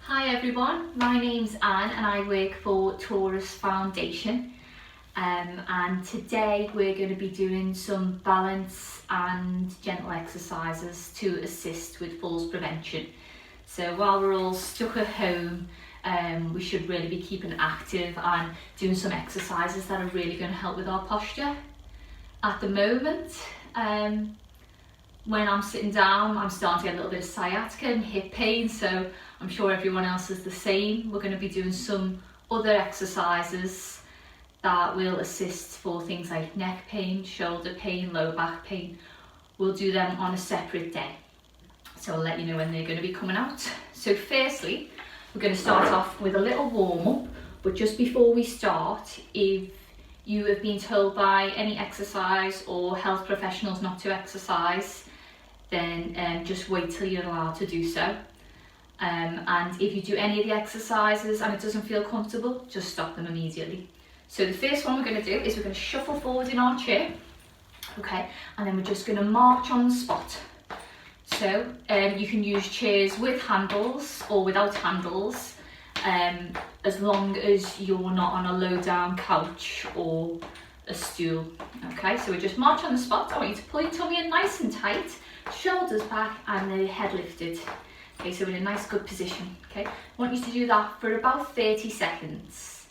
Hi everyone, my name's Anne and I work for Taurus Foundation and today we're going to be doing some balance and gentle exercises to assist with falls prevention. So while we're all stuck at home, we should really be keeping active and doing some exercises that are really going to help with our posture. At the moment, when I'm sitting down, I'm starting to get a little bit of sciatica and hip pain, so I'm sure everyone else is the same. We're going to be doing some other exercises that will assist for things like neck pain, shoulder pain, low back pain. We'll do them on a separate day, so I'll let you know when they're going to be coming out. So firstly, we're going to start off with a little warm-up, but just before we start, if you have been told by any exercise or health professionals not to exercise, then just wait till you're allowed to do so. And if you do any of the exercises and it doesn't feel comfortable, just stop them immediately. So the first one we're going to do is we're going to shuffle forward in our chair, okay, and then we're just going to march on the spot. So you can use chairs with handles or without handles, as long as you're not on a low down couch or a stool. Okay, so we just march on the spot. I want you to pull your tummy in nice and tight, shoulders back and the head lifted. Okay, so we're in a nice good position. Okay, I want you to do that for about 30 seconds.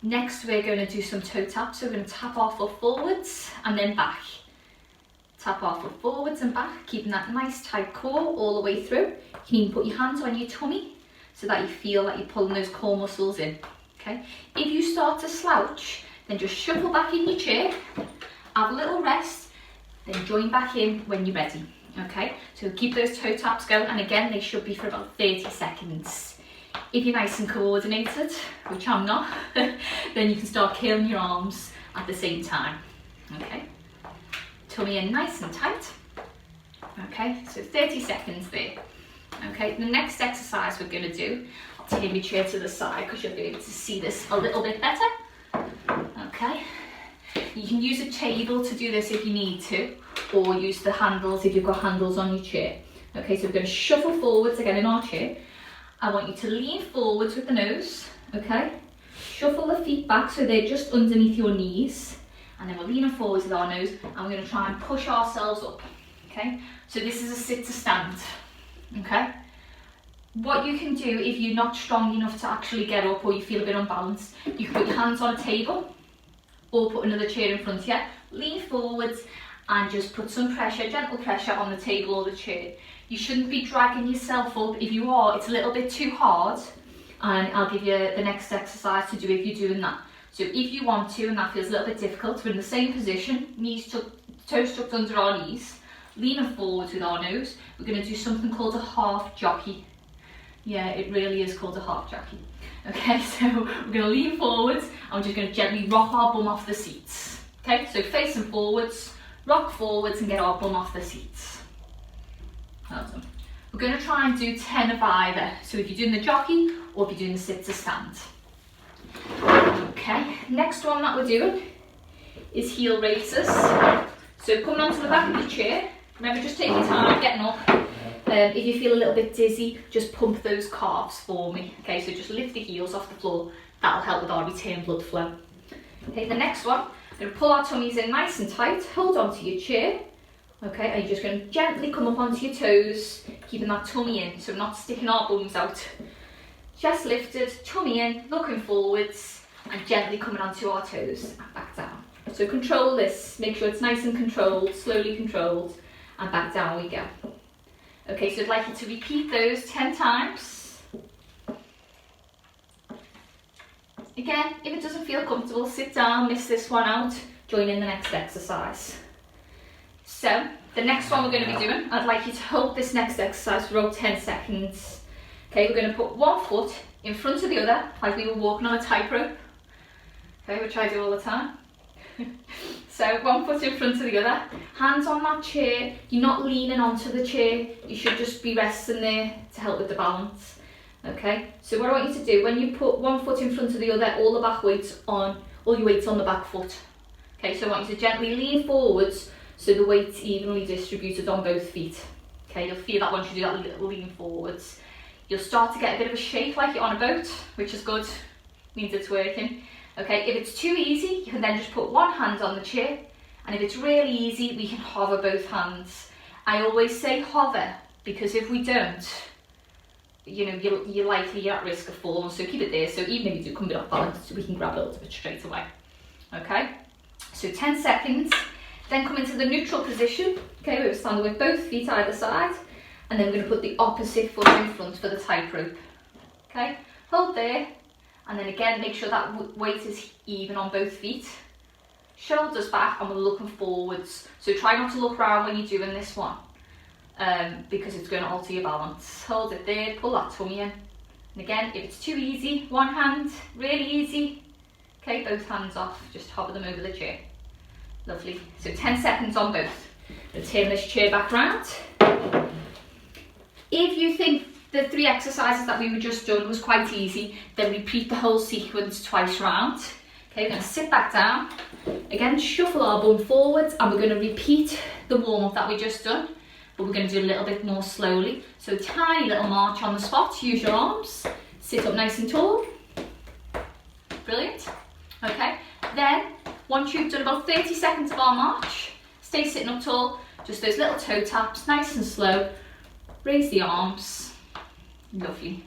Next we're going to do some toe taps. So we're going to tap our foot forwards and then back. Tap our foot forwards and back, keeping that nice tight core all the way through. You can even put your hands on your tummy so that you feel like you're pulling those core muscles in. Okay, if you start to slouch, then just shuffle back in your chair, have a little rest, then join back in when you're ready. Okay, so keep those toe taps going, and again they should be for about 30 seconds. If you're nice and coordinated, which I'm not, then you can start curling your arms at the same time. Okay, tummy in nice and tight. Okay, so 30 seconds there. Okay, the next exercise we're going to do, I'll take my chair to the side because you'll be able to see this a little bit better. Okay, you can use a table to do this if you need to, or use the handles if you've got handles on your chair. Okay, so we're going to shuffle forwards again in our chair. I want you to lean forwards with the nose, okay? Shuffle the feet back so they're just underneath your knees, and then we're leaning forwards with our nose, and we're going to try and push ourselves up, okay? So this is a sit to stand, okay? What you can do if you're not strong enough to actually get up or you feel a bit unbalanced, you can put your hands on a table or put another chair in front of you, lean forwards and just put some pressure, gentle pressure on the table or the chair. You shouldn't be dragging yourself up. If you are, it's a little bit too hard, and I'll give you the next exercise to do if you're doing that. So if you want to and that feels a little bit difficult, we're in the same position, toes tucked under our knees, leaning forwards with our nose. We're going to do something called a half jockey. Yeah, it really is called a half jockey. Okay, so we're going to lean forwards and we're just going to gently rock our bum off the seats. Okay, so facing forwards, rock forwards and get our bum off the seats. Well done. We're going to try and do 10 of either. So if you're doing the jockey or if you're doing the sit to stand. Okay, next one that we're doing is heel raises. So coming onto the back of your chair, remember just take your time getting up. If you feel a little bit dizzy, just pump those calves for me. Okay, so just lift the heels off the floor. That'll help with our return blood flow. Okay, the next one, we're going to pull our tummies in nice and tight, hold onto your chair. Okay, and you're just going to gently come up onto your toes, keeping that tummy in, so we're not sticking our bums out. Chest lifted, tummy in, looking forwards, and gently coming onto our toes and back down. So control this, make sure it's nice and controlled, slowly controlled, and back down we go. Okay, so I'd like you to repeat those 10 times. Again, if it doesn't feel comfortable, sit down, miss this one out, join in the next exercise. So, the next one we're going to be doing, I'd like you to hold this next exercise for about 10 seconds. Okay, we're going to put one foot in front of the other, like we were walking on a tightrope. Okay, which I do all the time. So one foot in front of the other, hands on that chair. You're not leaning onto the chair, you should just be resting there to help with the balance. Okay, so what I want you to do, when you put one foot in front of the other, all your weight's on the back foot. Okay, so I want you to gently lean forwards so the weight's evenly distributed on both feet. Okay, you'll feel that once you do that little lean forwards. you'll start to get a bit of a shake like you're on a boat, which is good, means it's working. Okay, if it's too easy, you can then just put one hand on the chair, and if it's really easy, we can hover both hands. I always say hover, because if we don't, you know, you're at risk of falling, so keep it there, so even if you do come a bit off balance, we can grab a little bit straight away. Okay, so 10 seconds, then come into the neutral position. Okay, we're standing with both feet either side, and then we're going to put the opposite foot in front for the tightrope. Okay, hold there, and then again make sure that weight is even on both feet. Shoulders back, and we're looking forwards. So try not to look around when you're doing this one, because it's going to alter your balance. Hold it there, pull that tummy in. And again, if it's too easy, one hand, really easy. Okay, both hands off, just hover them over the chair. Lovely. So 10 seconds on both. We'll turn this chair back round. If you think the 3 exercises that we were just done was quite easy, then repeat the whole sequence twice round. Okay, we're going to sit back down. Again, shuffle our bum forwards, and we're going to repeat the warm-up that we just done, but we're going to do a little bit more slowly. So tiny little march on the spot, use your arms, sit up nice and tall. Brilliant. Okay, then once you've done about 30 seconds of our march, stay sitting up tall, just those little toe taps, nice and slow. Raise the arms. Lovely.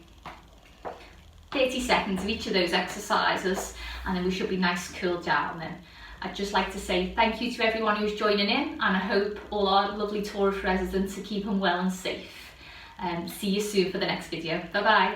30 seconds of each of those exercises, and then we should be nice and cooled down then. I'd just like to say thank you to everyone who's joining in, and I hope all our lovely Taurus residents are keeping well and safe. See you soon for the next video. Bye bye.